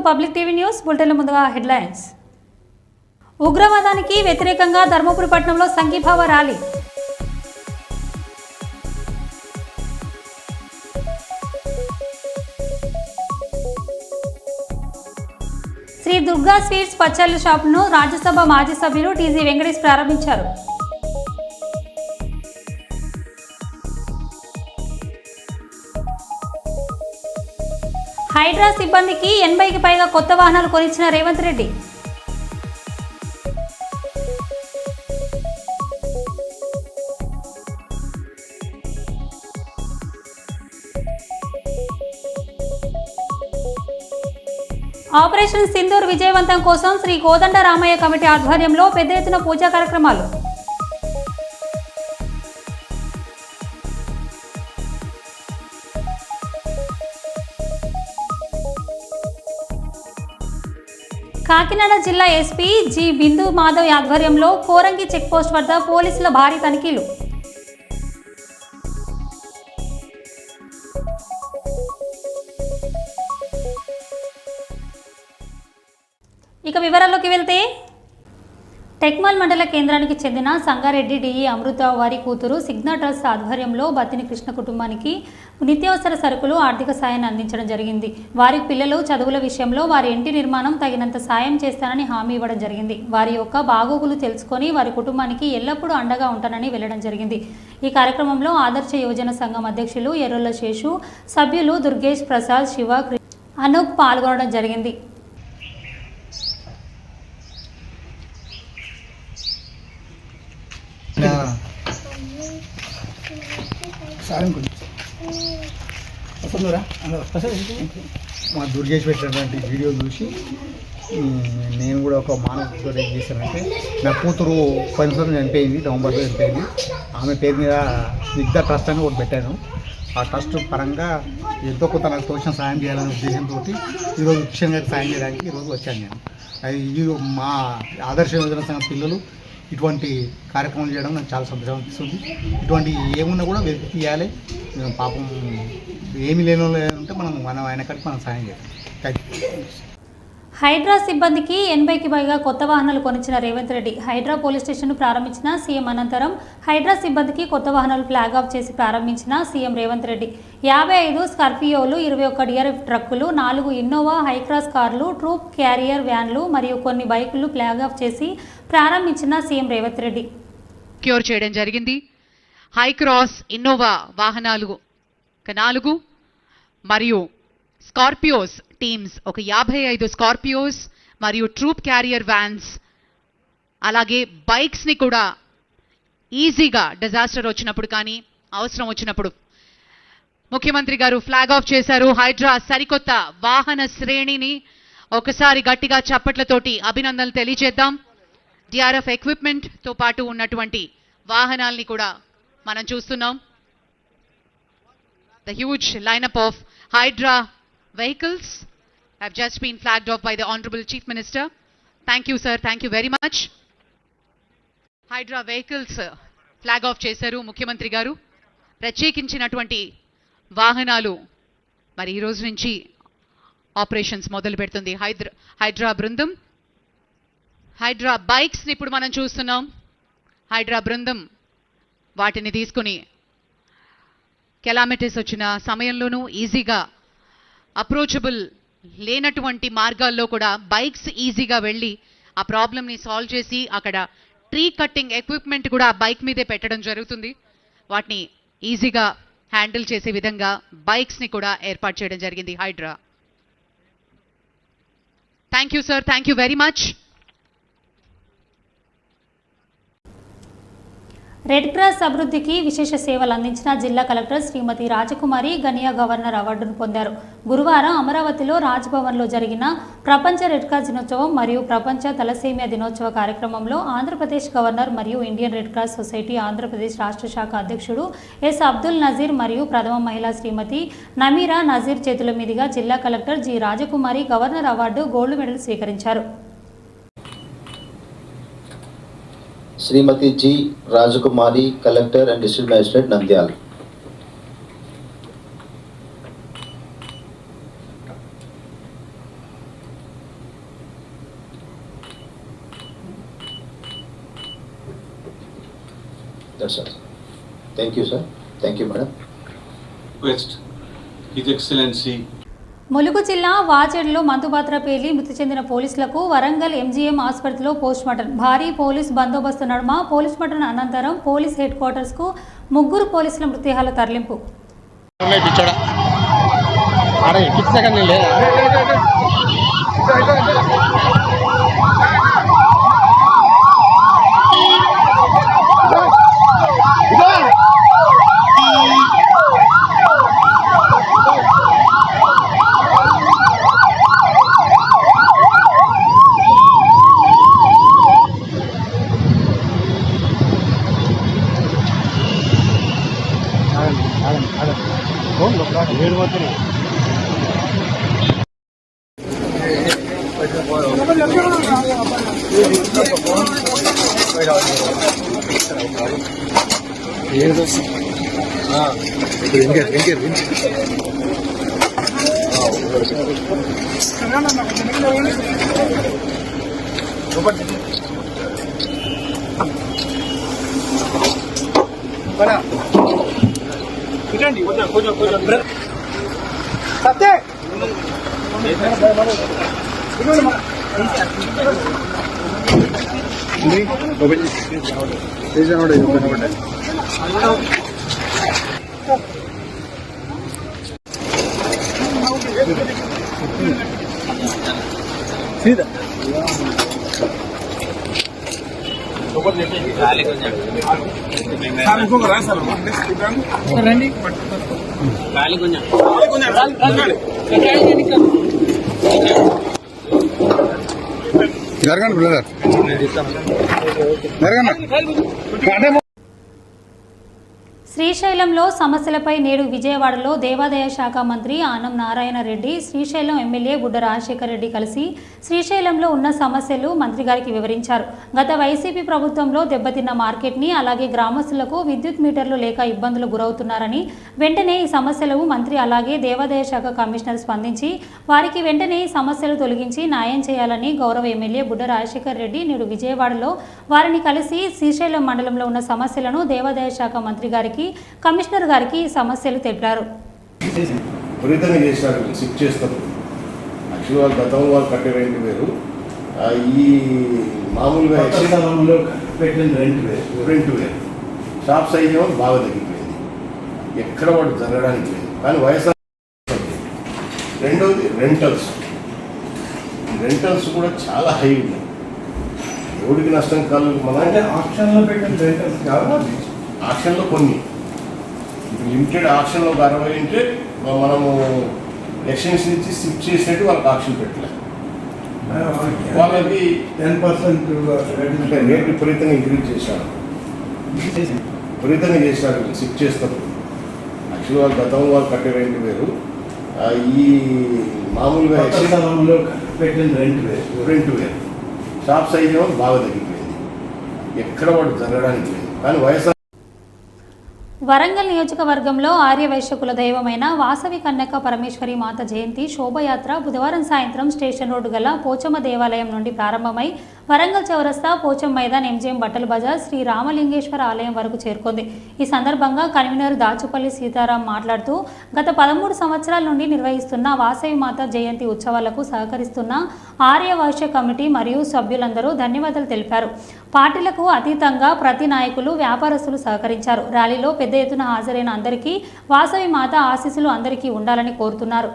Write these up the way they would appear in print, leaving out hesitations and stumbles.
Public TV news బులెటిన్ల ముందుగా headlines. ఉగ్రవాదానికి వ్యతిరేకంగా ధర్మపురి పట్టణంలో సంఘీభావ ర్యాలీ. శ్రీ దుర్గా స్వీట్స్ పచ్చళ్ళ షాపును రాజ్యసభ మాజీ సభ్యులు టీజీ వెంకటేష్ ప్రారంభించారు. హైడ్రా సిబ్బందికి 80కి పైగా కొత్త వాహనాలు కొనిచ్చిన రేవంత్ రెడ్డి. ఆపరేషన్ సింధూర్ విజయవంతం కోసం శ్రీ కోదండ రామయ్య కమిటీ ఆధ్వర్యంలో పెద్ద ఎత్తున పూజా కార్యక్రమాలు. కాకినాడ జిల్లా ఎస్పీ జి బిందు మాధవ్ ఆధ్వర్యంలో కోరంగి చెక్పోస్ట్ వద్ద పోలీసుల భారీ తనిఖీలు. ఇక వివరాల్లోకి వెళ్తే, టెక్మల్ మండల కేంద్రానికి చెందిన సంగారెడ్డి డిఈ అమృత వారి కూతురు సిగ్నా ట్రస్ట్ ఆధ్వర్యంలో బత్తిని కృష్ణ కుటుంబానికి నిత్యావసర సరుకులు ఆర్థిక సాయాన్ని అందించడం జరిగింది. వారి పిల్లలు చదువుల విషయంలో వారి ఇంటి నిర్మాణం తగినంత సాయం చేస్తానని హామీ ఇవ్వడం జరిగింది. వారి యొక్క బాగోగులు తెలుసుకొని వారి కుటుంబానికి ఎల్లప్పుడూ అండగా ఉంటానని వెళ్లడం జరిగింది. ఈ కార్యక్రమంలో ఆదర్శ యువజన సంఘం అధ్యక్షులు ఎర్రొల్ల శేషు, సభ్యులు దుర్గేష్ ప్రసాద్, శివ, అనూప్ పాల్గొనడం జరిగింది. మా దుర్గేష్ పెట్టినటువంటి వీడియో చూసి నేను కూడా ఒక మానవతో ఏం చేశానంటే, నా కూతురు పోయిన సంవత్సరం చనిపోయింది, నవంబర్లో చనిపోయింది. ఆమె పేరు మీద స్నిగ్ధ ట్రస్ట్ అని ఒకటి పెట్టాను. ఆ ట్రస్ట్ పరంగా ఎంతో కొంత నాకు తోచిన సాయం చేయాలనే ఉద్దేశంతో ఈరోజు కిషన్ గారికి సాయం చేయడానికి ఈరోజు వచ్చాను నేను. ఈ మా ఆదర్శ యోజన సంఘం పిల్లలు ఇటువంటి కార్యక్రమాలు చేయడం నాకు చాలా సంతోషం అనిపిస్తుంది. ఇటువంటి ఏమున్నా కూడా వెతికి తీయాలి. పాపం ఏమి లేని వాళ్ళు ఉంటే మనం ఆయన కాడికి మనం సాయం చేయాలి. Thank you. హైడ్రా సిబ్బందికి 80కి పైగా కొత్త వాహనాలు కొనిచ్చిన రేవంత్ రెడ్డి. హైడ్రా పోలీస్ స్టేషన్ను ప్రారంభించిన సీఎం అనంతరం హైడ్రా సిబ్బందికి కొత్త వాహనాలు ఫ్లాగ్ ఆఫ్ చేసి ప్రారంభించిన సీఎం రేవంత్ రెడ్డి 55 స్కార్పియోలు, 21 డిఆర్ఎఫ్ ట్రక్కులు, 4 ఇన్నోవా హైక్రాస్ కార్లు, ట్రూప్ క్యారియర్ వ్యాన్లు మరియు కొన్ని బైకులు ఫ్లాగ్ ఆఫ్ చేసి ప్రారంభించిన సీఎం రేవంత్ రెడ్డి. క్యూర్ చేయడం జరిగింది. హైక్రాస్ ఇన్నోవా వాహనాలు 4 మరియు స్కార్పియోస్ టీమ్స్ 55 స్కార్పియోస్ మరియు ట్రూప్ క్యారియర్ వ్యాన్స్, అలాగే బైక్స్ని కూడా ఈజీగా డిజాస్టర్ వచ్చినప్పుడు కానీ అవసరం వచ్చినప్పుడు ముఖ్యమంత్రి గారు ఫ్లాగ్ ఆఫ్ చేశారు. హైడ్రా సరికొత్త వాహన శ్రేణిని ఒకసారి గట్టిగా చప్పట్లతోటి అభినందనలు తెలియజేద్దాం. డిఆర్ఎఫ్ ఎక్విప్మెంట్తో పాటు ఉన్నటువంటి వాహనాల్ని కూడా మనం చూస్తున్నాం. The huge lineup of Hydra vehicles have just been flagged off by the Honorable Chief Minister. Thank you, sir. Thank you very much. Hydra vehicles flag off చేశారు ముఖ్యమంత్రి గారు. ప్రత్యేకించినటువంటి వాహనాలు మరి ఈ రోజు నుంచి ఆపరేషన్స్ మొదలు పెడుతుంది హైడ్రా బృందం. హైడ్రా బైక్స్ని ఇప్పుడు మనం చూస్తున్నాం. హైడ్రా బృందం వాటిని తీసుకుని కెలామిటీస్ వచ్చిన సమయంలోనూ ఈజీగా అప్రోచబుల్ లేనటువంటి మార్గాల్లో కూడా బైక్స్ ఈజీగా వెళ్ళి ఆ ప్రాబ్లమ్ని సాల్వ్ చేసి అక్కడ ట్రీ కట్టింగ్ ఎక్విప్మెంట్ కూడా ఆ బైక్ మీదే పెట్టడం జరుగుతుంది. వాటిని ఈజీగా హ్యాండిల్ చేసే విధంగా బైక్స్ని కూడా ఏర్పాటు చేయడం జరిగింది Hydraa. Thank you sir. Thank you very much. Red cross అభివృద్ధికి విశేష సేవలు అందించిన జిల్లా కలెక్టర్ శ్రీమతి రాజకుమారి గనియా గవర్నర్ అవార్డును పొందారు. గురువారం అమరావతిలో రాజ్భవన్లో జరిగిన ప్రపంచ రెడ్ క్రాస్ దినోత్సవం మరియు ప్రపంచ తలసేమియా దినోత్సవ కార్యక్రమంలో ఆంధ్రప్రదేశ్ గవర్నర్ మరియు Indian red cross society Andhra Pradesh రాష్ట్ర శాఖ అధ్యక్షుడు ఎస్ అబ్దుల్ నజీర్ మరియు ప్రథమ మహిళా శ్రీమతి నమీరా నజీర్ చేతుల మీదుగా జిల్లా కలెక్టర్ జి రాజకుమారి గవర్నర్ అవార్డు గోల్డ్ మెడల్ స్వీకరించారు. श्रीमती जी राजकुमारी, collector and district magistrate Nandyal. That's all. Thank you, sir. Thank you, madam. Request His Excellency Mulugu జిల్లా వాజేడులో మందుపాత్ర పేలి మృతి చెందిన పోలీసులకు వరంగల్ ఎంజీఎం ఆసుపత్రిలో పోస్టుమార్టం. భారీ పోలీస్ బందోబస్తు నడుమ పోస్టుమార్టం అనంతరం పోలీస్ హెడ్ క్వార్టర్స్కు 3 పోలీసుల మృతదేహాల తరలింపు. జరగండి బ్రదర్, జరగండి. శ్రీశైలంలో సమస్యలపై నేడు విజయవాడలో దేవాదాయ శాఖ మంత్రి ఆనం నారాయణ రెడ్డి, శ్రీశైలం ఎమ్మెల్యే బుడ్డ రాజశేఖర రెడ్డి కలిసి శ్రీశైలంలో ఉన్న సమస్యలు మంత్రి గారికి వివరించారు. గత వైసీపీ ప్రభుత్వంలో దెబ్బతిన్న మార్కెట్ని, అలాగే గ్రామస్తులకు విద్యుత్ మీటర్లు లేక ఇబ్బందులు గురవుతున్నారని, వెంటనే ఈ సమస్యలు మంత్రి అలాగే దేవాదాయ శాఖ కమిషనర్ స్పందించి వారికి వెంటనే ఈ సమస్యలు తొలగించి న్యాయం చేయాలని గౌరవ ఎమ్మెల్యే బుడ్డ రాజశేఖర రెడ్డి నేడు విజయవాడలో వారిని కలిసి శ్రీశైలం మండలంలో ఉన్న సమస్యలను దేవాదాయ శాఖ మంత్రి గారికి, కమిషనర్ గారికి సమస్యలు తెలిపారు. విపరీతంగా చేసినారు, షిఫ్ట్ చేస్తారు. యాక్చువల్ వాళ్ళు గతంలో వాళ్ళు కట్టే రెంట్ వేరు, ఈ మామూలుగా పెట్టిన రెంట్ వేరు. షాప్ సైజ్ ఏమో బాగా తగ్గిపోయింది, ఎక్కడ వాడు జరగడానికి లేదు. కానీ వైఎస్ఆర్ రెండవది రెంటల్స్ కూడా చాలా హై ఉన్నాయి. ఎవరికి నష్టం కాదు. మన ఆప్షన్లో పెట్టిన రెంటల్స్ కావాలి, ఆక్షన్లో కొన్ని లిమిటెడ్ ఆక్షన్లో 60 ఉంటే మనము ఎక్స్టెన్షన్ ఇచ్చి షిఫ్ట్ చేసినట్టు వాళ్ళకి ఆప్షన్ పెట్టలేదు. వాళ్ళకి 10% రేట్ విపరీతంగా ఇంక్రీజ్ చేశారు, షిఫ్ట్ చేస్తారు. యాక్చువల్ వాళ్ళు గతంలో వాళ్ళు కట్టే రెంట్ వేరు, ఈ మామూలుగా పెట్టిన రెంట్ వేరు. షాప్ సైజ్ ఏమో బాగా తగ్గిపోయింది, ఎక్కడ వాడు జరగడానికి లేదు. కానీ వైఎస్ఆర్ వరంగల్ నియోజకవర్గంలో ఆర్యవైశ్య కుల దైవమైన వాసవి కన్యక పరమేశ్వరి మాత జయంతి శోభయాత్ర బుధవారం సాయంత్రం స్టేషన్ రోడ్డు గల పోచమ్మ దేవాలయం నుండి ప్రారంభమై వరంగల్ చౌరస్తా, పోచం మైదాన్, ఎంజీఎం బట్టల బజార్, శ్రీ రామలింగేశ్వర ఆలయం వరకు చేరుకుంది. ఈ సందర్భంగా కన్వీనర్ దాచుపల్లి సీతారాం మాట్లాడుతూ గత 13 సంవత్సరాల నుండి నిర్వహిస్తున్న వాసవి మాత జయంతి ఉత్సవాలకు సహకరిస్తున్న ఆర్యవైశ్య కమిటీ మరియు సభ్యులందరూ ధన్యవాదాలు తెలిపారు. పార్టీలకు అతీతంగా ప్రతి నాయకులు, వ్యాపారస్తులు సహకరించారు. ర్యాలీలో పెద్ద ఎత్తున హాజరైన అందరికీ వాసవి మాత ఆశీస్సులు అందరికీ ఉండాలని కోరుతున్నారు.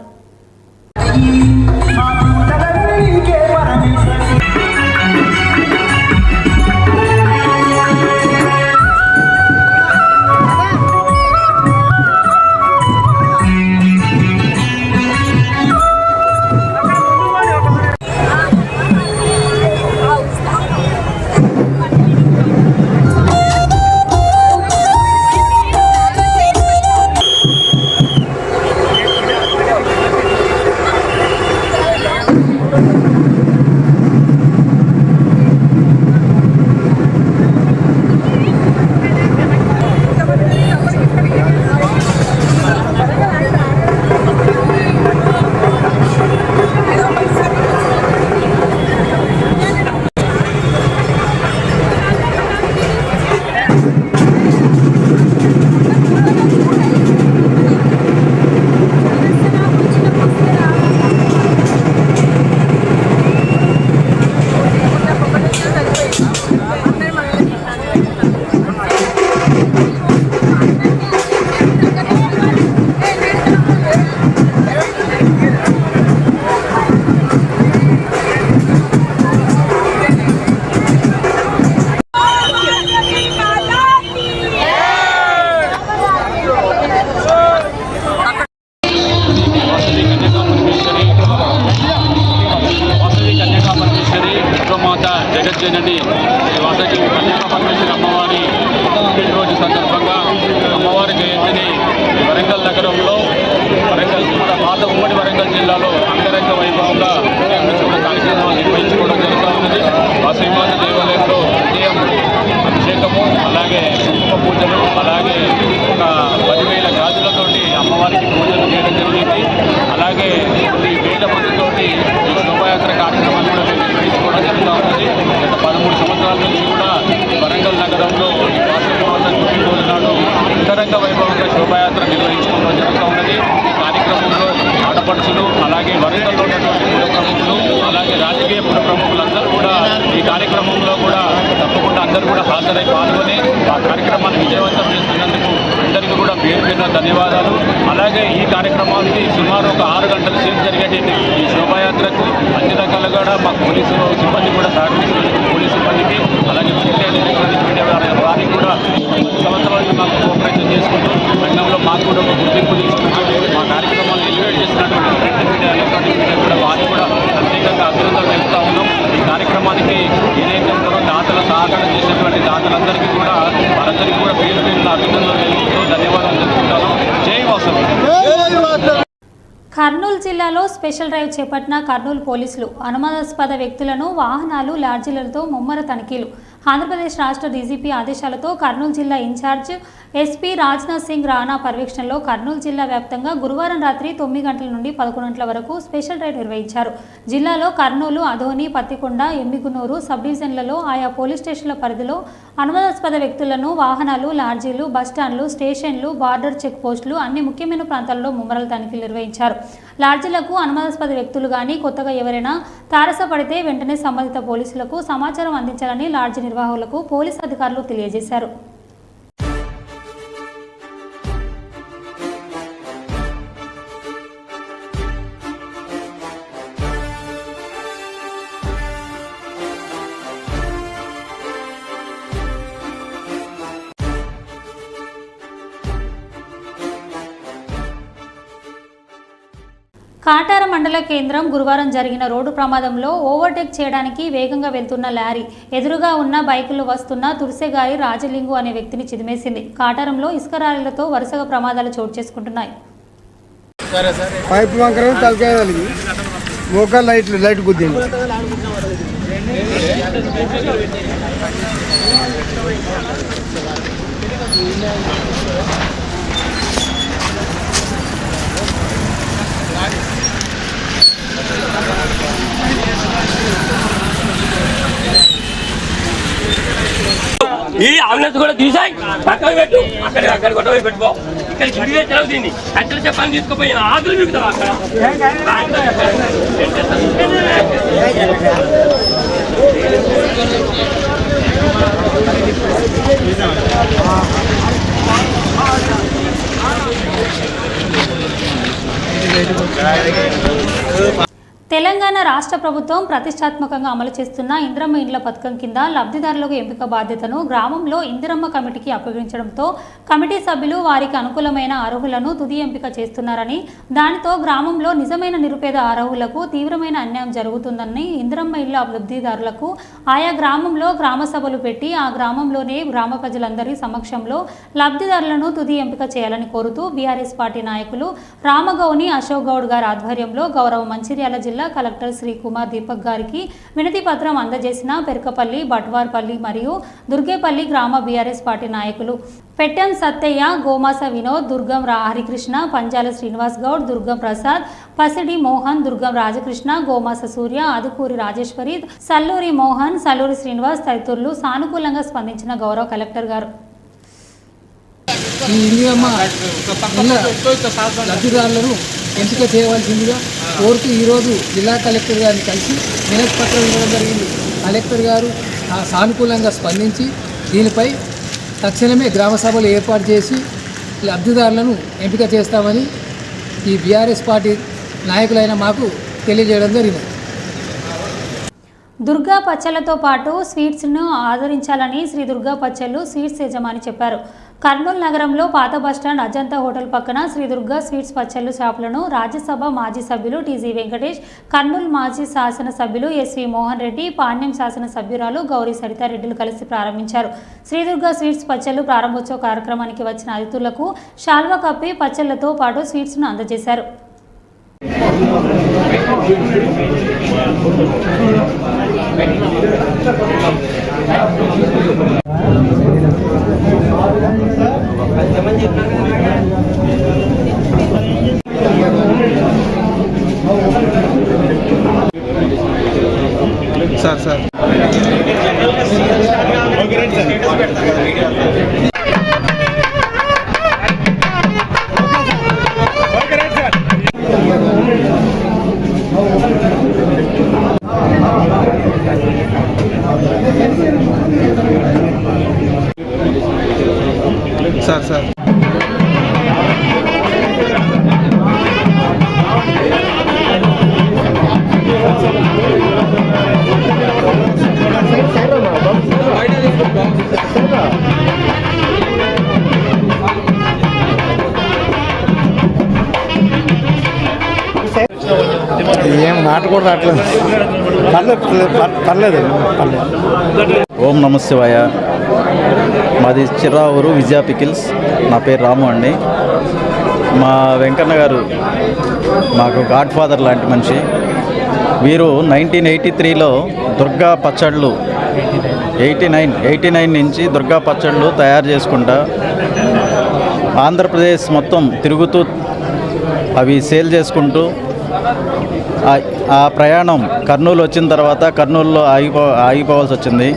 జగజ్జనని శ్రీ వాసవి కన్యకా పరమేశ్వరి అమ్మవారి పుట్టినరోజు సందర్భంగా అమ్మవారి జయంతిని వరంగల్ నగరంలో పాత ఉమ్మడి వరంగల్ జిల్లాలో అంగరంగ వైభవంగా కార్యక్రమాలు నిర్వహించుకోవడం జరుగుతూ ఉన్నది. వాసవిమాత దేవాలయంలో ఉదయం అభిషేకము, అలాగే కుంకుమ పూజలు, అలాగే ఒక 10,000 గాజులతోటి అమ్మవారికి పూజలు చేయడం జరిగింది. అలాగే కొన్ని వేల మందితోటి ఈ శోభాయాత్ర కార్యక్రమాలు కూడా నిర్వహించుకోవడం జరుగుతూ ఉన్నది. గత 13 సంవత్సరాల నుంచి కూడా వరంగల్ నగరంలో ఈ వాసవిమాత పుట్టినరోజు నాడు అంగరంగ వైభవంగా శోభాయాత్ర నిర్వహించుకోవడం జరుగుతూ ఉన్నది. ఈ కార్యక్రమంలో ఆడపడుచులు, అలాగే వరంగల్లో ఉన్నటువంటి పుర ప్రముఖులు, అలాగే రాజకీయ పుర ప్రముఖులందరూ కూడా ఈ కార్యక్రమంలో కూడా తప్పకుండా అందరూ కూడా హాజరై పాల్గొని ఆ కార్యక్రమాన్ని విజయవంతం చేస్తున్నందుకు అందరికీ కూడా పేరు పేరున ధన్యవాదాలు. అలాగే ఈ కార్యక్రమానికి సుమారు ఒక 6 గంటల సేపు జరిగేటువంటి ఈ శోభాయాత్రకు అన్ని రకాలుగా కూడా మా పోలీసు సిబ్బంది కూడా సహకరిస్తుంది. పోలీసు సిబ్బందికి, అలాగే మీడియా వారికి కూడా సంవత్సరాలు మాకు కోఆపరేషన్ చేసుకుంటూ రంగంలో మాకు కూడా ఒక గుర్తింపు తీసుకుంటూ మా కార్యక్రమాలను ఎలివేట్ చేస్తున్నటువంటి ప్రింట్ మీడియా, ఎలక్ట్రానిక్ మీడియా కూడా వారికి కూడా ప్రత్యేకంగా అభినందనలు తెలుపుతా ఉన్నాం. ఈ కార్యక్రమానికి ఏదైతే ఉంటుందో దాతల సహకారం చేసినటువంటి దాతలందరికీ కూడా వారందరికీ కూడా పేరు పేరున అభినందనలు తెలుపుతూ ధన్యవాదాలు తెలుపుకుంటాను. జై వాసవి. కర్నూలు జిల్లాలో స్పెషల్ డ్రైవ్ చేపట్టిన కర్నూలు పోలీసులు అనుమానాస్పద వ్యక్తులను, వాహనాలు, లాడ్జీలతో ముమ్మర తనిఖీలు. ఆంధ్రప్రదేశ్ రాష్ట్ర డీజీపీ ఆదేశాలతో కర్నూలు జిల్లా ఇన్ఛార్జ్ ఎస్పీ రాజ్నాథ్ సింగ్ రాణా పర్యవేక్షణలో కర్నూలు జిల్లా వ్యాప్తంగా గురువారం రాత్రి 9 గంటల నుండి 11 గంటల వరకు స్పెషల్ డ్రైవ్ నిర్వహించారు. జిల్లాలో కర్నూలు, అధోని, పత్తికొండ, ఎమ్మిగునూరు సబ్ డివిజన్లలో ఆయా పోలీస్ స్టేషన్ల పరిధిలో అనుమానాస్పద వ్యక్తులను, వాహనాలు, లాడ్జీలు, బస్టాండ్లు, స్టేషన్లు, బార్డర్ చెక్ పోస్టులు అన్ని ముఖ్యమైన ప్రాంతాల్లో ముమ్మరాల తనిఖీలు నిర్వహించారు. లాడ్జీలకు అనుమానాస్పద వ్యక్తులు కానీ కొత్తగా ఎవరైనా తారసపడితే వెంటనే సంబంధిత పోలీసులకు సమాచారం అందించాలని లాడ్జీ నిర్వాహకులకు పోలీసు అధికారులు తెలియజేశారు. కాటార మండల కేంద్రం గురువారం జరిగిన రోడ్డు ప్రమాదంలో ఓవర్టేక్ చేయడానికి వేగంగా వెళ్తున్న లారీ ఎదురుగా ఉన్న బైకులు వస్తున్న తుర్సెగారి రాజలింగు అనే వ్యక్తిని చిదిమేసింది. కాటారంలో ఇసుక లారీలతో వరుసగా ప్రమాదాలు చోటు చేసుకుంటున్నాయి. పైపు వంకర తలకాయ మోకాలు లైట్ గుద్దింది. ఈ అంబులెన్స్ కూడా తీసాయి పక్కన పెట్టు, అక్కడ కొట్టబోయి పెట్టుకో. ఇక్కడ గిడివే తెలవు దీన్ని అట్లా చెప్పని తీసుకుపోయిన ఆకులు మిగుతావు అక్కడ. తెలంగాణ రాష్ట్ర ప్రభుత్వం ప్రతిష్టాత్మకంగా అమలు చేస్తున్న ఇందిరమ్మ ఇండ్ల పథకం కింద లబ్ధిదారులకు ఎంపిక బాధ్యతను గ్రామంలో ఇందిరమ్మ కమిటీకి అప్పగించడంతో కమిటీ సభ్యులు వారికి అనుకూలమైన అర్హులను తుది ఎంపిక చేస్తున్నారని, దానితో గ్రామంలో నిజమైన నిరుపేద అర్హులకు తీవ్రమైన అన్యాయం జరుగుతుందని ఇందిరమ్మ ఇళ్ల లబ్ధిదారులకు ఆయా గ్రామంలో గ్రామ సభలు పెట్టి ఆ గ్రామంలోనే గ్రామ ప్రజలందరి సమక్షంలో లబ్ధిదారులను తుది ఎంపిక చేయాలని కోరుతూ బీఆర్ఎస్ పార్టీ నాయకులు రామగౌని అశోక్ గౌడ్ గారి ఆధ్వర్యంలో గౌరవ మంచిర్యాల జిల్లా కలెక్టర్ శ్రీ కుమార్ దీపక్ గారికి వినతి పత్రం అందజేసిన పెరకపల్లి, బట్వార్పల్లి మరియు దుర్గేపల్లి గ్రామ బీఆర్ఎస్ పార్టీ నాయకులు పెట్టెం సత్తయ్య, గోమాస వినోద్, దుర్గం హరికృష్ణ, పంజాల శ్రీనివాస్ గౌడ్, దుర్గం ప్రసాద్, పసిడి మోహన్, దుర్గం రాజకృష్ణ, గోమాస సూర్య, అదుకూరి రాజేశ్వరి, సల్లూరి మోహన్, సల్లూరి శ్రీనివాస్ తదితరులు సానుకూలంగా స్పందించిన గౌరవ కలెక్టర్ గారు లబ్ధిదారులను ఎంపిక చేయవలసిందిగా కోరుతూ ఈరోజు జిల్లా కలెక్టర్ గారిని కలిసి వినతి పత్రం ఇవ్వడం జరిగింది. కలెక్టర్ గారు సానుకూలంగా స్పందించి దీనిపై తక్షణమే గ్రామ సభలు ఏర్పాటు చేసి లబ్ధిదారులను ఎంపిక చేస్తామని ఈ బీఆర్ఎస్ పార్టీ నాయకులైన మాకు తెలియజేయడం జరిగింది. దుర్గా పచ్చళ్లతో పాటు స్వీట్స్ను ఆదరించాలని శ్రీ దుర్గా పచ్చళ్ళు స్వీట్స్ యజమాని చెప్పారు. కర్నూలు నగరంలో పాత బస్టాండ్ అజంతా హోటల్ పక్కన శ్రీ దుర్గా స్వీట్స్ పచ్చళ్ళు షాపులను రాజ్యసభ మాజీ సభ్యులు టీజీ వెంకటేష్, కర్నూలు మాజీ శాసన సభ్యులు ఎస్వి మోహన్ రెడ్డి, పాణ్యం శాసన సభ్యురాలు గౌరీ సరితారెడ్డిలు కలిసి ప్రారంభించారు. శ్రీ దుర్గా స్వీట్స్ పచ్చళ్ళు ప్రారంభోత్సవ కార్యక్రమానికి వచ్చిన అతిథులకు శాల్వా కప్పి పచ్చళ్లతో పాటు స్వీట్స్ను అందజేశారు. సార్ ఏం మాట కూడా రావట్లేదు. పర్లేదు. ఓం నమ శివాయ. మాది చిరావూరు విజయ పికిల్స్. నా పేరు రాము అండి. మా వెంకన్న గారు మాకు గాడ్ ఫాదర్ లాంటి మనిషి. వీరు 1983లో దుర్గా పచ్చళ్ళు 89 నుంచి దుర్గా పచ్చళ్ళు తయారు చేసుకుంటా ఆంధ్రప్రదేశ్ మొత్తం తిరుగుతూ అవి సేల్ చేసుకుంటూ ఆ ప్రయాణం కర్నూలు వచ్చిన తర్వాత కర్నూలులో ఆగిపోవాల్సి వచ్చింది.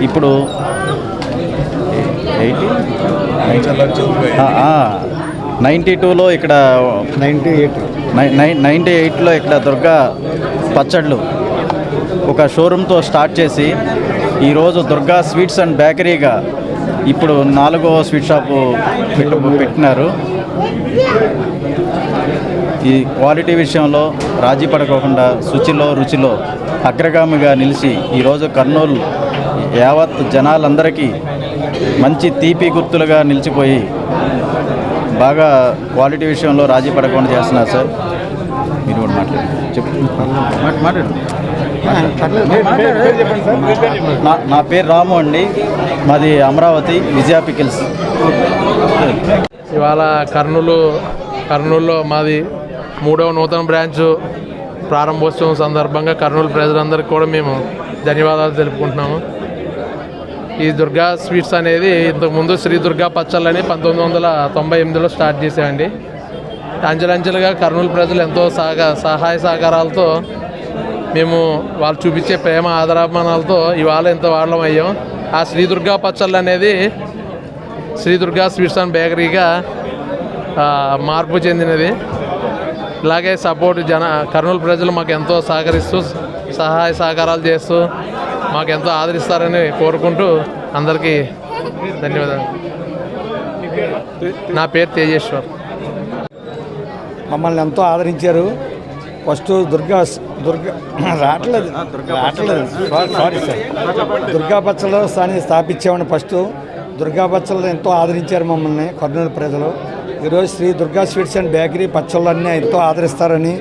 ఇప్పుడు 92లో ఇక్కడ 98లో ఇక్కడ దుర్గా పచ్చళ్ళు ఒక షోరూమ్తో స్టార్ట్ చేసి ఈరోజు దుర్గా స్వీట్స్ అండ్ బేకరీగా ఇప్పుడు 4వ స్వీట్ షాపు పెట్టినారు. ఈ క్వాలిటీ విషయంలో రాజీ పడకోకుండా రుచిలో అగ్రగామిగా నిలిచి ఈరోజు కర్నూలు యావత్ జనాలందరికీ మంచి తీపి గుర్తులుగా నిలిచిపోయి బాగా క్వాలిటీ విషయంలో రాజీ పడకుండా చేస్తున్నారు సార్. మీరు కూడా మాట్లాడు. నా పేరు రాము అండి. మాది అమరావతి విజయ పికిల్స్. ఇవాళ కర్నూలులో మాది 3వ నూతన బ్రాంచ్ ప్రారంభోత్సవం సందర్భంగా కర్నూలు ప్రజలందరికీ కూడా మేము ధన్యవాదాలు తెలుపుకుంటున్నాము. ఈ దుర్గా స్వీట్స్ అనేది ఇంతకుముందు శ్రీ దుర్గా పచ్చళ్ళని 1998లో స్టార్ట్ చేసామండి. అంచెలంచెలుగా కర్నూలు ప్రజలు ఎంతో సహాయ సహకారాలతో మేము వాళ్ళు చూపించే ప్రేమ ఆదరాభిమానాలతో ఇవాళ ఇంత వాళ్ళం అయ్యాం. ఆ శ్రీ దుర్గా పచ్చళ్ళు అనేది శ్రీ దుర్గా స్వీట్స్ అండ్ బేకరీగా మార్పు చెందినది. ఇలాగే కర్నూలు ప్రజలు మాకు ఎంతో సహకరిస్తూ సహాయ సహకారాలు చేస్తూ మాకు ఎంతో ఆదరిస్తారని కోరుకుంటూ అందరికీ ధన్యవాదాలు. నా పేరు తేజేశ్వర్. మమ్మల్ని ఎంతో ఆదరించారు. ఫస్ట్ దుర్గా రావట్లేదు సారీ సార్ దుర్గా పచ్చళ్ళు స్థాపించామని ఫస్ట్ దుర్గా పచ్చళ్ళు ఎంతో ఆదరించారు మమ్మల్ని కర్నూలు ప్రజలు. ఈరోజు Sri Durga sweets and bakery పచ్చళ్ళన్నీ ఎంతో ఆదరిస్తారని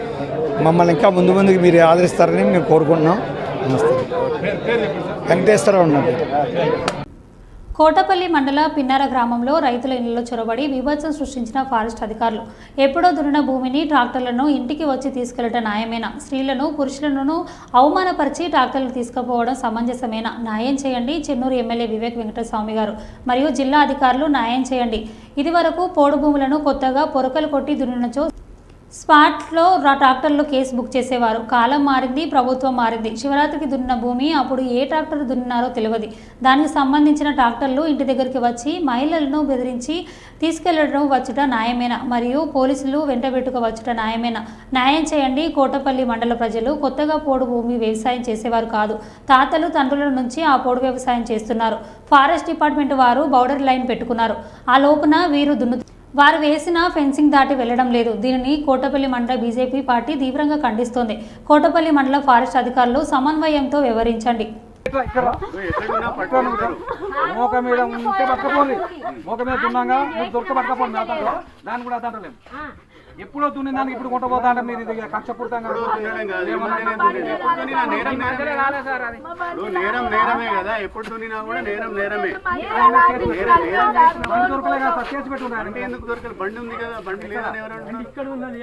మమ్మల్ని ఇంకా ముందుకు మీరు ఆదరిస్తారని మేము కోరుకుంటున్నాం. నమస్తే. వెంకటేశ్వరరావు ఉన్నారు. కోటపల్లి మండల పిన్నార గ్రామంలో రైతుల ఇళ్లలో చొరబడి బీభత్సం సృష్టించిన ఫారెస్ట్ అధికారులు. ఎప్పుడో దున్న భూమిని ట్రాక్టర్లను ఇంటికి వచ్చి తీసుకెళ్లడం న్యాయమేనా? స్త్రీలను పురుషులను అవమానపరిచి ట్రాక్టర్లు తీసుకుపోవడం సమంజసమేనా? న్యాయం చేయండి. చెన్నూరు ఎమ్మెల్యే వివేక్ వెంకటస్వామి గారు మరియు జిల్లా అధికారులు న్యాయం చేయండి. ఇదివరకు పోడు భూములను కొత్తగా పొరకలు కొట్టి దున్నినచో స్పాట్లో ట్రాక్టర్లో కేసు బుక్ చేసేవారు. కాలం మారింది, ప్రభుత్వం మారింది. శివరాత్రికి దున్న భూమి అప్పుడు ఏ ట్రాక్టర్ దున్నారో తెలియదు. దానికి సంబంధించిన ట్రాక్టర్లు ఇంటి దగ్గరికి వచ్చి మహిళలను బెదిరించి తీసుకెళ్లడం వచ్చుట న్యాయమేనా? మరియు పోలీసులు వెంటబెట్టుకు వచ్చుట న్యాయమేనా? న్యాయం చేయండి. కోటపల్లి మండల ప్రజలు కొత్తగా పోడు భూమి వ్యవసాయం చేసేవారు కాదు. తాతలు తండ్రుల నుంచి ఆ పోడు వ్యవసాయం చేస్తున్నారు. ఫారెస్ట్ డిపార్ట్మెంట్ వారు బౌర్డర్ లైన్ పెట్టుకున్నారు. ఆ లోపున వారు వేసిన ఫెన్సింగ్ దాటి వెళ్లడం లేదు. దీనిని కోటపల్లి మండల బీజేపీ పార్టీ తీవ్రంగా ఖండిస్తోంది. కోటపల్లి మండల ఫారెస్ట్ అధికారులు సమన్వయంతో వ్యవహరించండి. మోక మీద ఉంటే పట్టుకపోండి, మోక మీద తున్నాగా మీరు దొరక పట్టుకపోండి. దాన్ని కూడా అదంటలేము. ఎప్పుడో తుని దానికి ఇప్పుడు కొంటపోతా అంటే మీరు ఇది కక్షపూర్తంగా నేరమే కదా, ఎప్పుడు తునినా కూడా నేరమే. దొరకలే కదా సార్, కేసు పెట్టుకున్నారు. అంటే ఎందుకు దొరకదు? బండి ఉంది కదా, బండి లేదని ఎవరు ఇక్కడ ఉంటుంది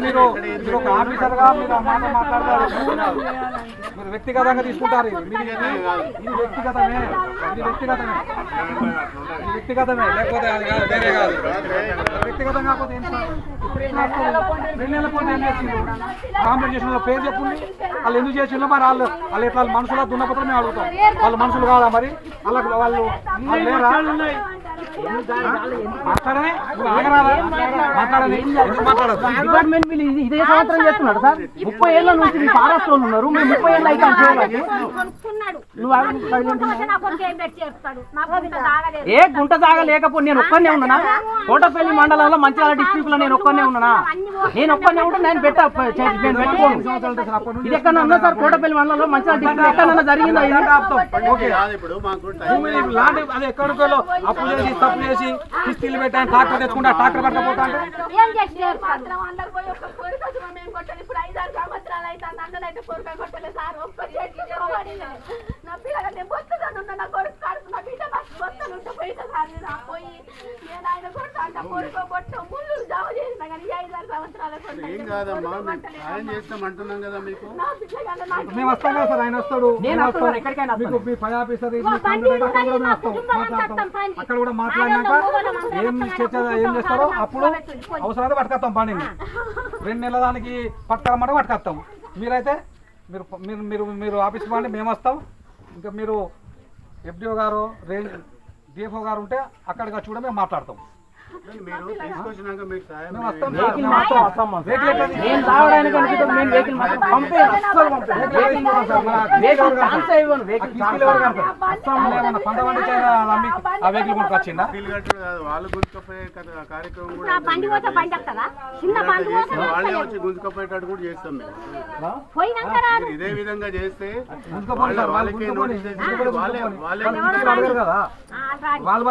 మీరు ఒక ఆఫీసర్ గా మీరు ఆ మాట మాట్లాడతారు, మీరు వ్యక్తిగతంగా తీసుకుంటారు. ఇది వ్యక్తిగతమే, లేకపోతే అది కాదు, వేరే కాదు. వ్యక్తిగతం కాకపోతే ఏం సార్? 2 నెలల పోతే ఏం చేసిండు? కాంప్లైంట్ చేసిన పేరు చెప్పుంది, వాళ్ళు ఎందుకు చేసిండో మరి వాళ్ళు ఇట్లా మనుషుల దున్నపోతే మేము అడుగుతాం. వాళ్ళు మనుషులు కాదా మరి? వాళ్ళకు వాళ్ళు లేరా? మాట్లాడనే డిపార్ట్మెంట్ వీళ్ళు ఇదే సంవత్సరం చేస్తున్నాడు సార్. 30 ఏళ్ళ నుంచి మీ మహారాష్ట్రలో ఉన్నారు, మేము 30 ఏళ్ళు అయితే ఏ గుంట జాగా లేకపోతే నేను ఒక్కనే ఉన్నానా? కోటపల్లి మండలంలో మంచిర్యాల డిస్ట్రిక్ట్ లో నేను ఒక్కనే ఉన్నానా? నేను ఒక్కనే ఉంటే నేను పెట్టుకోను. ఇది ఎక్కడన్నా ఉన్నా సార్? కోటపల్లి మండలంలో మంచిర్యాల డిస్ట్రిక్ట్ ఎక్కడన్నా జరిగిందా? అది ఎక్కడికో అప్పు చేసి తప్పు చేసి కిస్తీలు పెట్టాను, ట్రాక్టర్ తెచ్చుకుంటా, ట్రాక్టర్ పట్టకపోతా అంటే ఏం కాదమ్మా, సాయం చేస్తాం అంటున్నాం కదా మీకు. మేము వస్తాం కదా సార్, ఆయన వస్తాడు, మీకు మీ పై ఆఫీసర్ అక్కడ కూడా మాట్లాడినాక ఏం చేస్తారో అప్పుడు అవసరమైతే పట్టుకొస్తాం బండిని. 2 నెలల దానికి పట్టుకోమంటే పట్టుకొస్తాం. మీరైతే మీరు మీరు మీరు ఆఫీస్కి పండి, మేము వస్తాం. ఇంకా మీరు FDO గారు DFO గారు ఉంటే అక్కడికి వచ్చి కూడా మేము మాట్లాడతాం. తీసుకొచ్చినాక మీకు సాయం పంట వెహికల్ కొనుకొచ్చిందా? వాళ్ళు గుంజుకపోయే కార్యక్రమం కూడా వాళ్ళే వచ్చి గుంజుకపోయేటట్టు కూడా చేస్తాం మేము. ఇదే విధంగా చేస్తే వాళ్ళు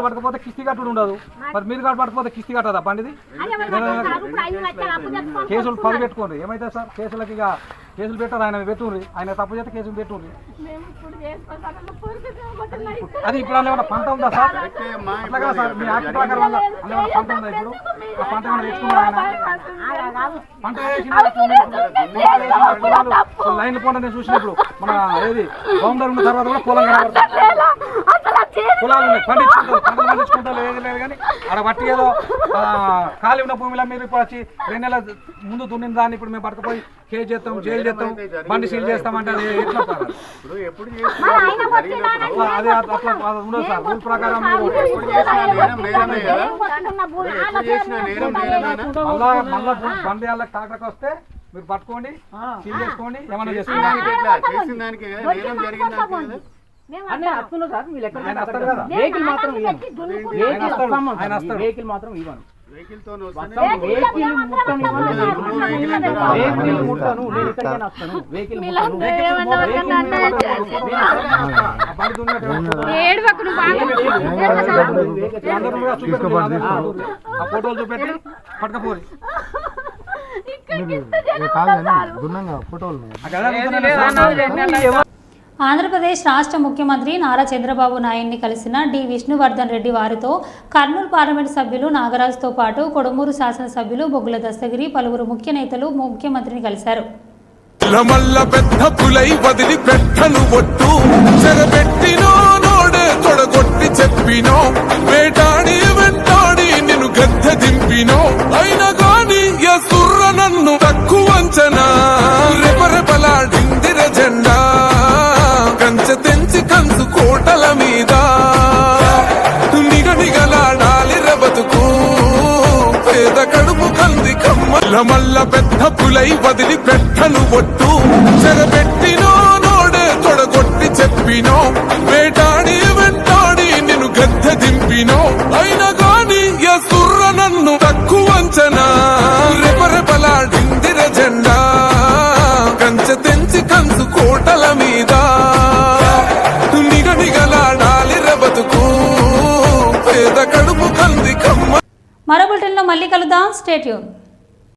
పట్టకపోతే కిస్తీ కట్టుడు ఉండదు. మరి మీరు పట్టకపోతే కిస్తీ కట్టదా బండిది? కేసులు 10 పెట్టుకోండి. ఏమైతే సార్ కేసులకి ఇక కేసులు పెట్టారు, ఆయన పెట్టుండ్రి, ఆయన తప్పు చేస్తే కేసులు పెట్టుండ్రి. అది ఇప్పుడు ఏమన్నా పంట ఉందా సార్? అట్లా కదా సార్, మీ యాక్ట్ ప్రకారం వల్ల ఏమన్నా పంట ఉందా? ఇప్పుడు ఆ పంట ఏమైనా తెచ్చుకున్నారా? ఆయన పంట లైన్లు పోండి. నేను చూసినప్పుడు మన ఏది బౌండర్ ఉన్న తర్వాత కూడా పొలం పొలాలు ఉన్నాయి, పండించుకుంటారు, పంటలు పండించుకుంటారు, ఏది లేదు. కానీ ఆడ బట్టి ఏదో ఖాళీ ఉన్న భూమిలో మీరు ఇప్పుడు వచ్చి 2 నెలల ముందు దున్నిన దాన్ని ఇప్పుడు మేము పట్టుకుపోయి కేసు చేస్తాం, జైలు చేస్తాం, బండి సీల్ చేస్తామంటే అది ఎట్లా? అదే అట్లా ఉండదు సార్. రూల్ ప్రకారం మీరు మళ్ళా బండి వాళ్ళకి టాక్టర్కి వస్తే మీరు పట్టుకోండి, సీల్ చేసుకోండి, ఏమన్నా చేసుకోండి. వెహికల్ మాత్రం ఇవ్వను. ఫోటోలు చూపెట్టి పట్టుకపోయి ఆంధ్రప్రదేశ్ రాష్ట్ర ముఖ్యమంత్రి నారా చంద్రబాబు నాయుడిని కలిసిన డి విష్ణువర్ధన్ రెడ్డి వారితో కర్నూలు పార్లమెంటు సభ్యులు నాగరాజుతో పాటు కొడుమూరు శాసనసభ్యులు బొగ్గుల దస్తగిరి పలువురు ముఖ్య నేతలు ముఖ్యమంత్రిని కలిశారు. పెద్ద పులై వదిలి పెట్టను ఒట్టు చెరబెట్టినో నోడే తొడగొట్టి చెప్పినో వేటాడి వెంటాడి నిన్ను గద్దె దింపినో అయినా గాని ఎసుర్ర నన్ను తక్కువ అంచనా రెపరెపలాడిందిర జెండా కంచె తెంచి కంచు కోటల మీద నిగనిగలాడాలి బతుకు పేద కడుపు కంది కమ్మల మల్ల పెద్ద పులై వదిలి పెట్టను ఒట్టు చెరబెట్టినో నోడే తొడగొట్టి చెప్పినో వేటాడి వెంటాడి నిన్ను గద్దె దింపినో అయినా గాని ఎసుర్ర నన్ను తక్కువ అంచనా రెపరెపలాడిందిర జెండా మళ్ళీ కలుద్దాం. Stay tune.